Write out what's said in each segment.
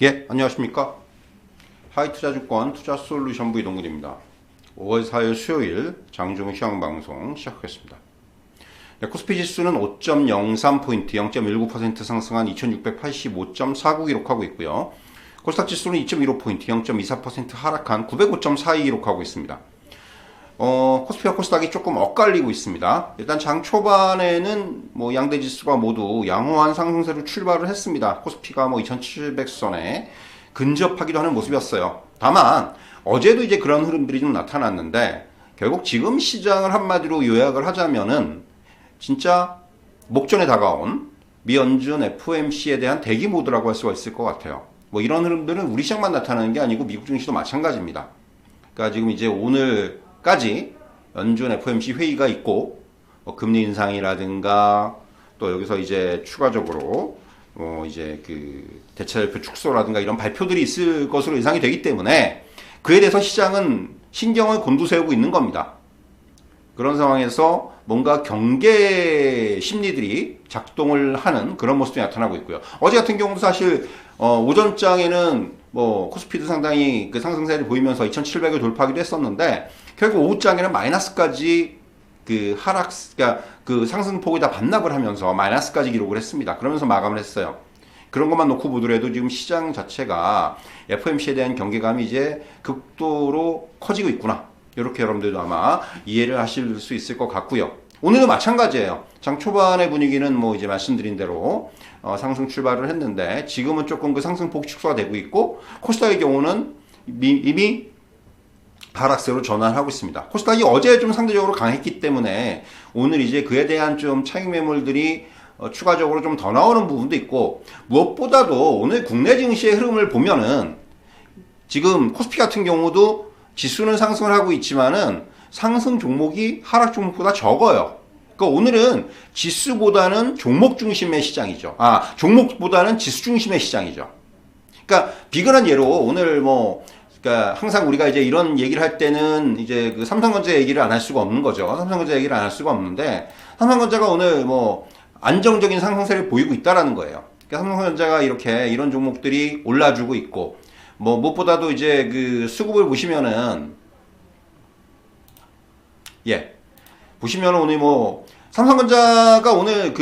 예, 안녕하십니까. 하이투자증권 투자솔루션부 이동근입니다. 5월 4일 수요일 장중 시황방송 시작하겠습니다. 네, 코스피 지수는 5.03포인트 0.19% 상승한 2685.49 기록하고 있고요. 코스닥 지수는 2.15포인트 0.24% 하락한 905.42 기록하고 있습니다. 코스피와 코스닥이 조금 엇갈리고 있습니다. 일단 장 초반에는 양대 지수가 모두 양호한 상승세로 출발을 했습니다. 코스피가 2700선에 근접하기도 하는 모습이었어요. 다만 어제도 이제 그런 흐름들이 좀 나타났는데, 결국 지금 시장을 한마디로 요약을 하자면은 진짜 목전에 다가온 미 연준 FOMC에 대한 대기 모드라고 할 수가 있을 것 같아요. 이런 흐름들은 우리 시장만 나타나는 게 아니고 미국 증시도 마찬가지입니다. 그러니까 지금 이제 오늘까지 연준 FOMC 회의가 있고, 금리 인상이라든가 또 여기서 이제 추가적으로 이제 그 대차대표 축소라든가 이런 발표들이 있을 것으로 예상이 되기 때문에 그에 대해서 시장은 신경을 곤두세우고 있는 겁니다. 그런 상황에서 뭔가 경계 심리들이 작동을 하는 그런 모습이 나타나고 있고요. 어제 같은 경우도 사실 오전장에는 코스피도 상당히 그 상승세를 보이면서 2700을 돌파하기도 했었는데, 결국 오후장에는 마이너스까지 그러니까 그 상승폭이 다 반납을 하면서 마이너스까지 기록을 했습니다. 그러면서 마감을 했어요. 그런 것만 놓고 보더라도 지금 시장 자체가 FOMC에 대한 경계감이 이제 극도로 커지고 있구나, 이렇게 여러분들도 아마 이해를 하실 수 있을 것 같고요. 오늘도 마찬가지예요. 장 초반의 분위기는 이제 말씀드린 대로 상승 출발을 했는데, 지금은 조금 그 상승폭 축소가 되고 있고, 코스닥의 경우는 이미 하락세로 전환하고 있습니다. 코스닥이 어제 좀 상대적으로 강했기 때문에 오늘 이제 그에 대한 좀 차익 매물들이 추가적으로 좀 더 나오는 부분도 있고, 무엇보다도 오늘 국내 증시의 흐름을 보면은 지금 코스피 같은 경우도 지수는 상승을 하고 있지만은 상승 종목이 하락 종목보다 적어요. 그러니까 오늘은 지수보다는 종목 중심의 시장이죠. 종목보다는 지수 중심의 시장이죠. 그러니까 비근한 예로 오늘 그러니까 항상 우리가 이제 이런 얘기를 할 때는 이제 그 삼성전자 얘기를 안 할 수가 없는 거죠. 삼성전자 얘기를 안 할 수가 없는데, 삼성전자가 오늘 안정적인 상승세를 보이고 있다라는 거예요. 그러니까 삼성전자가 이런 종목들이 올라주고 있고, 무엇보다도 이제 그 수급을 보시면은, 보시면은 오늘 삼성전자가 오늘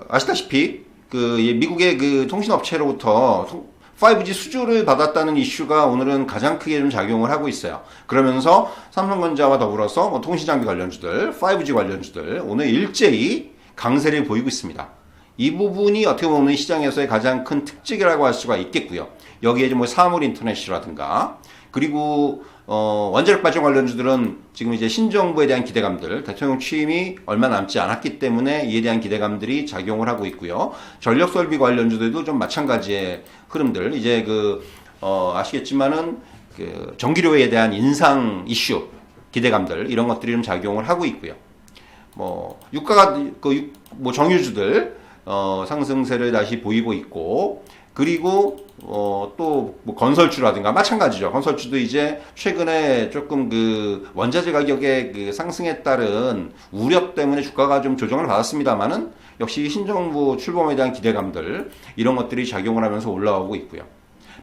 아시다시피 미국의 그 통신업체로부터 5G 수주를 받았다는 이슈가 오늘은 가장 크게 좀 작용을 하고 있어요. 그러면서 삼성전자와 더불어서 통신장비 관련주들, 5G 관련주들 오늘 일제히 강세를 보이고 있습니다. 이 부분이 어떻게 보면 시장에서의 가장 큰 특징이라고 할 수가 있겠고요. 여기에 사물인터넷이라든가, 그리고 원자력 발전 관련주들은 지금 이제 신정부에 대한 기대감들, 대통령 취임이 얼마 남지 않았기 때문에 이에 대한 기대감들이 작용을 하고 있고요. 전력 설비 관련주들도 좀 마찬가지의 흐름들, 이제 아시겠지만은 전기료에 대한 인상 이슈, 기대감들, 이런 것들이 좀 작용을 하고 있고요. 유가가 정유주들 상승세를 다시 보이고 있고, 그리고 또 건설주라든가 마찬가지죠. 건설주도 이제 최근에 조금 원자재 가격의 상승에 따른 우려 때문에 주가가 좀 조정을 받았습니다만은, 역시 신정부 출범에 대한 기대감들, 이런 것들이 작용을 하면서 올라오고 있고요.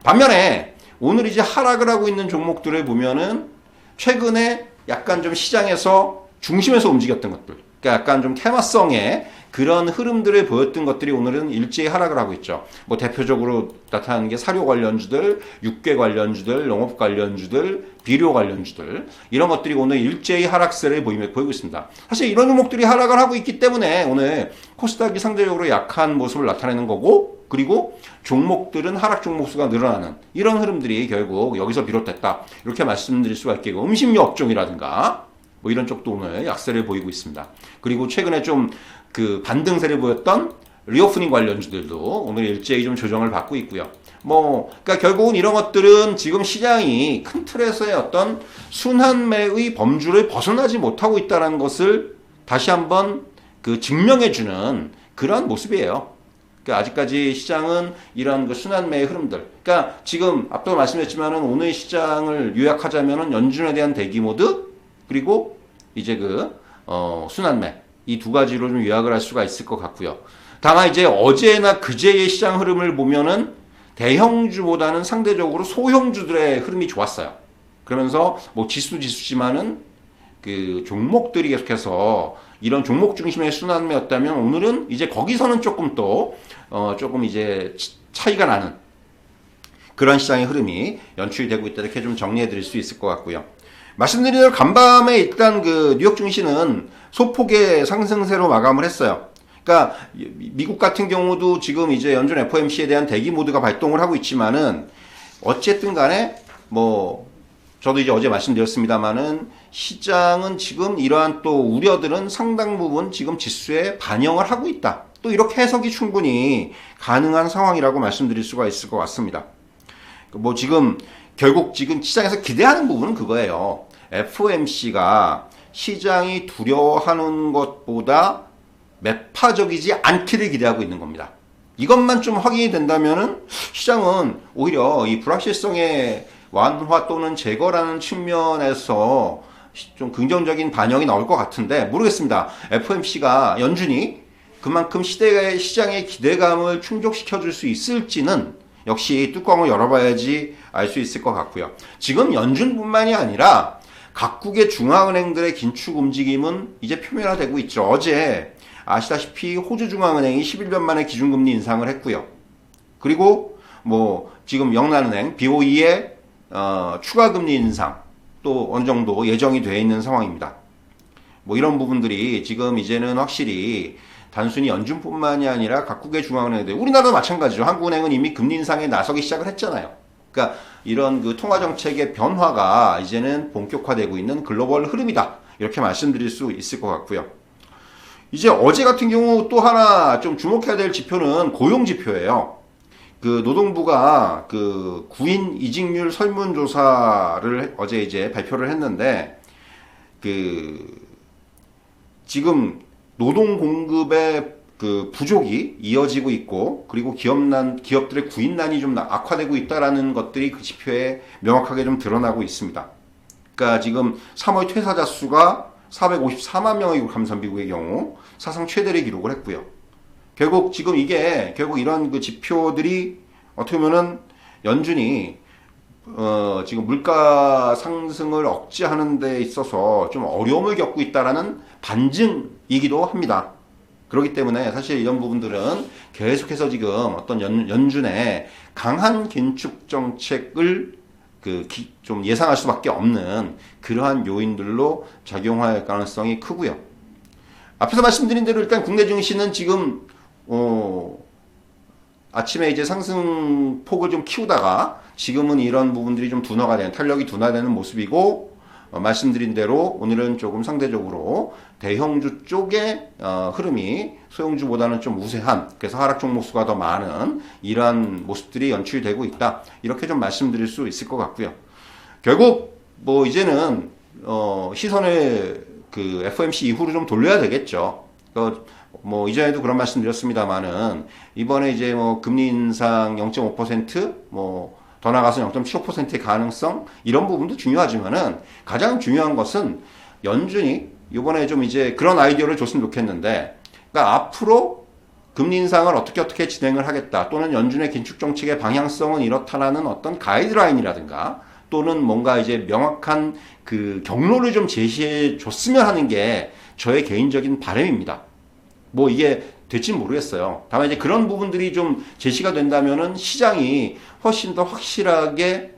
반면에 오늘 이제 하락을 하고 있는 종목들을 보면은 최근에 약간 좀 시장에서 중심에서 움직였던 것들, 그러니까 약간 좀 테마성의 그런 흐름들을 보였던 것들이 오늘은 일제히 하락을 하고 있죠. 대표적으로 나타나는 게 사료 관련주들, 육괴 관련주들, 농업 관련주들, 비료 관련주들, 이런 것들이 오늘 일제히 하락세를 보이고 있습니다. 사실 이런 종목들이 하락을 하고 있기 때문에 오늘 코스닥이 상대적으로 약한 모습을 나타내는 거고, 그리고 종목들은 하락 종목 수가 늘어나는 이런 흐름들이 결국 여기서 비롯됐다, 이렇게 말씀드릴 수가 있겠고, 음식료 업종이라든가 이런 쪽도 오늘 약세를 보이고 있습니다. 그리고 최근에 좀 반등세를 보였던 리오프닝 관련주들도 오늘 일제히 좀 조정을 받고 있고요. 그러니까 결국은 이런 것들은 지금 시장이 큰 틀에서의 어떤 순환매의 범주를 벗어나지 못하고 있다는 것을 다시 한번 증명해주는 그런 모습이에요. 그러니까 아직까지 시장은 이런 순환매의 흐름들, 그러니까 지금 앞서 말씀드렸지만은 오늘 시장을 요약하자면은 연준에 대한 대기 모드, 그리고 이제 순환매, 이 두 가지로 좀 요약을 할 수가 있을 것 같고요. 다만 이제 어제나 그제의 시장 흐름을 보면은 대형주보다는 상대적으로 소형주들의 흐름이 좋았어요. 그러면서 뭐 지수지수지만은 그 종목들이 계속해서 이런 종목 중심의 순환매였다면 오늘은 이제 거기서는 조금 또 조금 이제 차이가 나는 그런 시장의 흐름이 연출이 되고 있다, 이렇게 좀 정리해 드릴 수 있을 것 같고요. 말씀드린 대로 간밤에 일단 그 뉴욕 증시는 소폭의 상승세로 마감을 했어요. 그러니까 미국 같은 경우도 지금 이제 연준 FOMC에 대한 대기 모드가 발동을 하고 있지만은 어쨌든 간에 뭐 저도 이제 어제 말씀드렸습니다만은 시장은 지금 이러한 또 우려들은 상당 부분 지금 지수에 반영을 하고 있다. 또 이렇게 해석이 충분히 가능한 상황이라고 말씀드릴 수가 있을 것 같습니다. 뭐 지금 결국 지금 시장에서 기대하는 부분은 그거예요. FOMC가 시장이 두려워하는 것보다 매파적이지 않기를 기대하고 있는 겁니다. 이것만 좀 확인이 된다면은 시장은 오히려 이 불확실성의 완화 또는 제거라는 측면에서 좀 긍정적인 반영이 나올 것 같은데 모르겠습니다. FOMC가 연준이 그만큼 시장의 기대감을 충족시켜 줄 수 있을지는 역시 뚜껑을 열어봐야지 알 수 있을 것 같고요. 지금 연준뿐만이 아니라 각국의 중앙은행들의 긴축 움직임은 이제 표면화되고 있죠. 어제 아시다시피 호주 중앙은행이 11년 만에 기준금리 인상을 했고요. 그리고 뭐 지금 영란은행 BOE의 추가 금리 인상 또 어느 정도 예정이 되어 있는 상황입니다. 뭐 이런 부분들이 지금 이제는 확실히 단순히 연준뿐만이 아니라 각국의 중앙은행들, 우리나라도 마찬가지죠. 한국은행은 이미 금리 인상에 나서기 시작을 했잖아요. 그러니까 이런 그 통화 정책의 변화가 이제는 본격화되고 있는 글로벌 흐름이다, 이렇게 말씀드릴 수 있을 것 같고요. 이제 어제 같은 경우 또 하나 좀 주목해야 될 지표는 고용 지표예요. 그 노동부가 그 구인 이직률 설문조사를 어제 이제 발표를 했는데 그 지금 노동 공급의 그 부족이 이어지고 있고, 그리고 기업들의 구인난이 좀 악화되고 있다라는 것들이 그 지표에 명확하게 좀 드러나고 있습니다. 그러니까 지금 3월 퇴사자 수가 454만 명에 육박합니다. 미국의 경우 사상 최대를 기록을 했고요. 결국 지금 이게 결국 이런 그 지표들이 어떻게 보면은 연준이 지금 물가 상승을 억제하는 데 있어서 좀 어려움을 겪고 있다라는 반증이기도 합니다. 그렇기 때문에 사실 이런 부분들은 계속해서 지금 어떤 연준의 강한 긴축 정책을 좀 예상할 수밖에 없는 그러한 요인들로 작용할 가능성이 크고요. 앞에서 말씀드린 대로 일단 국내 증시는 지금 아침에 이제 상승폭을 좀 키우다가 지금은 이런 부분들이 좀 탄력이 둔화되는 모습이고, 말씀드린 대로 오늘은 조금 상대적으로 대형주 쪽의 흐름이 소형주보다는 좀 우세한, 그래서 하락 종목 수가 더 많은 이러한 모습들이 연출이 되고 있다, 이렇게 좀 말씀드릴 수 있을 것 같고요. 결국 뭐 이제는 시선을 그 FOMC 이후로 좀 돌려야 되겠죠. 뭐 이전에도 그런 말씀드렸습니다만은 이번에 이제 뭐 금리 인상 0.5% 뭐 더 나가서 0.75%의 가능성, 이런 부분도 중요하지만은 가장 중요한 것은 연준이 이번에 좀 이제 그런 아이디어를 줬으면 좋겠는데, 그러니까 앞으로 금리 인상을 어떻게 진행을 하겠다, 또는 연준의 긴축 정책의 방향성은 이렇다라는 어떤 가이드라인이라든가 또는 뭔가 이제 명확한 그 경로를 좀 제시해 줬으면 하는 게 저의 개인적인 바람입니다. 뭐 이게 될지는 모르겠어요. 다만 이제 그런 부분들이 좀 제시가 된다면은 시장이 훨씬 더 확실하게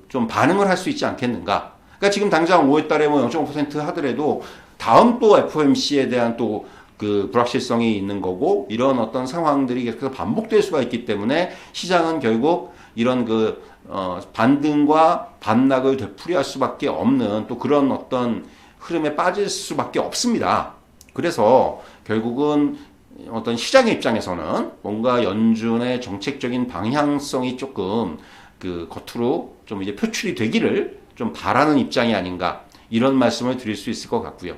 좀 반응을 할 수 있지 않겠는가. 그러니까 지금 당장 5월 달에 뭐 0.5% 하더라도 다음 또 FOMC에 대한 또 그 불확실성이 있는 거고, 이런 어떤 상황들이 계속해서 반복될 수가 있기 때문에 시장은 결국 이런 반등과 반락을 되풀이할 수밖에 없는 또 그런 어떤 흐름에 빠질 수밖에 없습니다. 그래서 결국은 어떤 시장의 입장에서는 뭔가 연준의 정책적인 방향성이 조금 겉으로 좀 이제 표출이 되기를 좀 바라는 입장이 아닌가, 이런 말씀을 드릴 수 있을 것 같고요.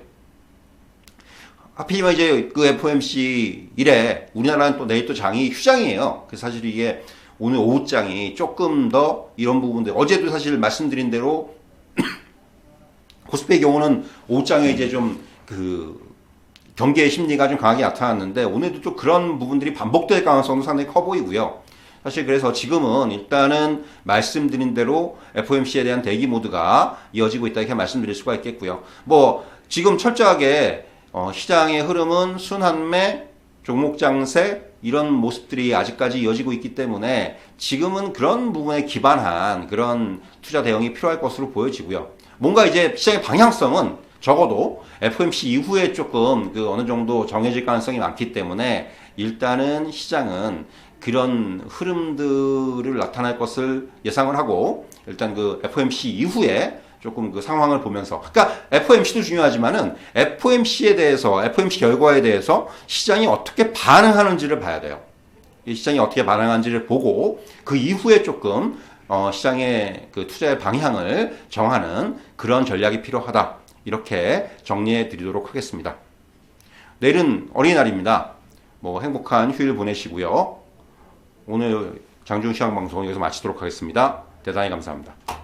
하필이면 이제 그 FOMC 이래 우리나라는 또 내일 또 장이 휴장이에요. 그래서 사실 이게 오늘 오후장이 조금 더 이런 부분들, 어제도 사실 말씀드린 대로 코스피의 경우는 오후장에 이제 좀 경계의 심리가 좀 강하게 나타났는데, 오늘도 또 그런 부분들이 반복될 가능성도 상당히 커 보이고요. 사실 그래서 지금은 일단은 말씀드린 대로 FOMC에 대한 대기 모드가 이어지고 있다 이렇게 말씀드릴 수가 있겠고요. 뭐 지금 철저하게 시장의 흐름은 순환매, 종목 장세 이런 모습들이 아직까지 이어지고 있기 때문에 지금은 그런 부분에 기반한 그런 투자 대응이 필요할 것으로 보여지고요. 뭔가 이제 시장의 방향성은 적어도 FOMC 이후에 조금 어느 정도 정해질 가능성이 많기 때문에 일단은 시장은 그런 흐름들을 나타날 것을 예상을 하고 일단 FOMC 이후에 조금 상황을 보면서 그러니까 FOMC도 중요하지만은 FOMC에 대해서 FOMC 결과에 대해서 시장이 어떻게 반응하는지를 봐야 돼요. 이 시장이 어떻게 반응하는지를 보고 그 이후에 조금 시장의 투자의 방향을 정하는 그런 전략이 필요하다. 이렇게 정리해 드리도록 하겠습니다. 내일은 어린이날입니다. 뭐 행복한 휴일 보내시고요. 오늘 장중 시황 방송 여기서 마치도록 하겠습니다. 대단히 감사합니다.